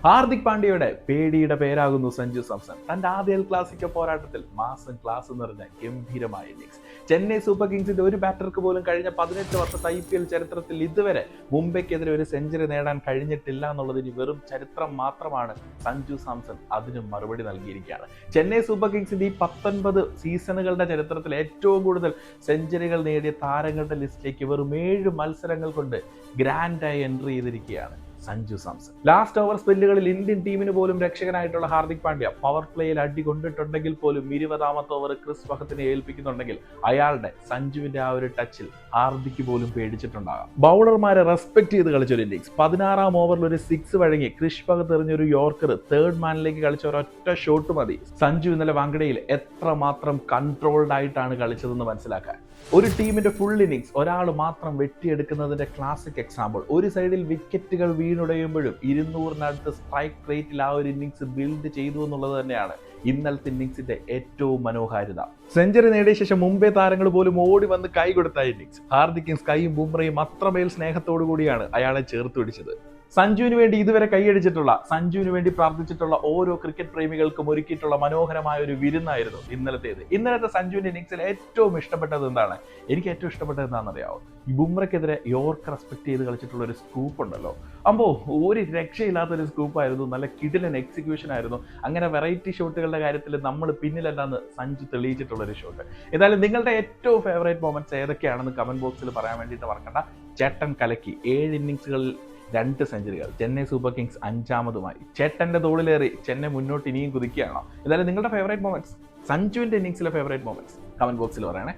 ഹാർദിക് പാണ്ഡ്യയുടെ പേടിയുടെ പേരാകുന്നു സഞ്ജു സാംസൺ. തന്റെ ആദ്യ El Clasico പോരാട്ടത്തിൽ മാസം ക്ലാസ് നിറഞ്ഞ ഗംഭീരമായ ഇന്നിംഗ്സ്. ചെന്നൈ സൂപ്പർ കിങ്സിന്റെ ഒരു ബാറ്റർക്ക് പോലും കഴിഞ്ഞ 18 വർഷത്തെ IPL ചരിത്രത്തിൽ ഇതുവരെ മുംബൈക്കെതിരെ ഒരു സെഞ്ചുറി നേടാൻ കഴിഞ്ഞിട്ടില്ല എന്നുള്ളതിന് വെറും ചരിത്രം മാത്രമാണ്. സഞ്ജു സാംസൺ അതിന് മറുപടി നൽകിയിരിക്കുകയാണ്. ചെന്നൈ സൂപ്പർ കിങ്സിന്റെ ഈ 19 സീസണുകളുടെ ചരിത്രത്തിൽ ഏറ്റവും കൂടുതൽ സെഞ്ചുറികൾ നേടിയ താരങ്ങളുടെ ലിസ്റ്റിലേക്ക് വെറും 7 മത്സരങ്ങൾ കൊണ്ട് ഗ്രാൻഡായി എൻട്രി ചെയ്തിരിക്കുകയാണ് സഞ്ജു സാംസൺ. ലാസ്റ്റ് ഓവർ സ്പെല്ലുകളിൽ ഇന്ത്യൻ ടീമിന് പോലും രക്ഷകനായിട്ടുള്ള ഹാർദിക് പാണ്ഡ്യ പവർ പ്ലേയിൽ അടി കൊണ്ടിട്ടുണ്ടെങ്കിൽ പോലും 20ാമത്തെ ഓവർ ക്രിസ് വഹത്തിനെ ഏൽപ്പിക്കുന്നുണ്ടെങ്കിൽ അയാളുടെ സഞ്ജുവിന്റെ ആ ഒരു ടച്ചിൽ ഹാർദിക്ക് പോലും പേടിച്ചിട്ടുണ്ടാകാം. ബൗളർമാരെ റെസ്പെക്ട് ചെയ്ത് കളിച്ചൊരു ഇന്നിംഗ്സ്. 16ാം ഓവറിൽ ഒരു 6 വഴങ്ങി ക്രിസ് വഹത്ത് എറിഞ്ഞൊരു യോർക്കർ തേർഡ് മാനിലേക്ക് കളിച്ച ഒരൊറ്റ ഷോട്ട് മതി സഞ്ജു ഇന്നലെ വാങ്കഡയിൽ എത്രമാത്രം കൺട്രോൾഡ് ആയിട്ടാണ് കളിച്ചതെന്ന് മനസ്സിലാക്കാൻ. ഒരു ടീമിന്റെ ഫുൾ ഇന്നിംഗ്സ് ഒരാൾ മാത്രം വെട്ടിയെടുക്കുന്നതിന്റെ ക്ലാസിക് എക്സാമ്പിൾ. ഒരു സൈഡിൽ വിക്കറ്റുകൾ വീണുടയുമ്പോഴും 200-നടുത്ത് സ്ട്രൈക്ക് റേറ്റിൽ ആ ഒരു ഇന്നിംഗ്സ് ബിൽഡ് ചെയ്തു എന്നുള്ളത് തന്നെയാണ് ഇന്നലത്തെ ഇന്നിംഗ്സിന്റെ ഏറ്റവും മനോഹാരിത. സെഞ്ചുറി നേടിയ ശേഷം മുംബൈ താരങ്ങൾ പോലും ഓടി വന്ന് കൈ കൊടുത്ത ഇന്നിംഗ്സ്. ഹാർദിക്കും സ്കൈയും ബുംറയും അത്രമേൽ സ്നേഹത്തോടു കൂടിയാണ് അയാളെ ചേർത്ത് പിടിച്ചത്. സഞ്ജുവിന് വേണ്ടി ഇതുവരെ കൈയടിച്ചിട്ടുള്ള, സഞ്ജുവിന് വേണ്ടി പ്രാർത്ഥിച്ചിട്ടുള്ള ഓരോ ക്രിക്കറ്റ് പ്രേമികൾക്കും ഒരുക്കിയിട്ടുള്ള മനോഹരമായ ഒരു വിരുന്നായിരുന്നു ഇന്നലത്തേത്. ഇന്നലത്തെ സഞ്ജുവിന്റെ ഇന്നിംഗ്സിൽ ഏറ്റവും ഇഷ്ടപ്പെട്ടത് എന്താണ്? എനിക്ക് ഏറ്റവും ഇഷ്ടപ്പെട്ടത് എന്താണെന്നറിയാമോ? ഈ ബുംറയ്ക്കെതിരെ യോർക്ക് റെസ്പെക്ട് ചെയ്ത് കളിച്ചിട്ടുള്ള ഒരു സ്കൂപ്പ് ഉണ്ടല്ലോ. ഒരു രക്ഷയില്ലാത്തൊരു സ്കൂപ്പായിരുന്നു. നല്ല കിടിലൻ എക്സിക്യൂഷൻ ആയിരുന്നു. അങ്ങനെ വെറൈറ്റി ഷോട്ടുകളുടെ കാര്യത്തിൽ നമ്മൾ പിന്നിലല്ലാന്ന് സഞ്ജു തെളിയിച്ചിട്ടുള്ളൊരു ഷോട്ട്. ഏതായാലും നിങ്ങളുടെ ഏറ്റവും ഫേവറേറ്റ് മൊമെന്റ്സ് ഏതൊക്കെയാണെന്ന് കമന്റ് ബോക്സിൽ പറയാൻ വേണ്ടിയിട്ട് മറക്കണ്ട. ചേട്ടൻ കലക്കി 7 ഇന്നിംഗ്സുകളിൽ 2 സെഞ്ചുറികൾ. ചെന്നൈ സൂപ്പർ കിങ്സ് 5ാമതുമായി. ചേട്ടന്റെ തോളിലേറി ചെന്നൈ മുന്നോട്ട് ഇനിയും കുതിക്കുകയാണോ? ഏതായാലും നിങ്ങളുടെ ഫേവറേറ്റ് മൊമെന്റ്സ്, സഞ്ജുവിന്റെ ഇന്നിംഗ്സിലെ ഫേവറേറ്റ് മൊമെന്റ്സ് കമന്റ് ബോക്സിൽ പറയണേ.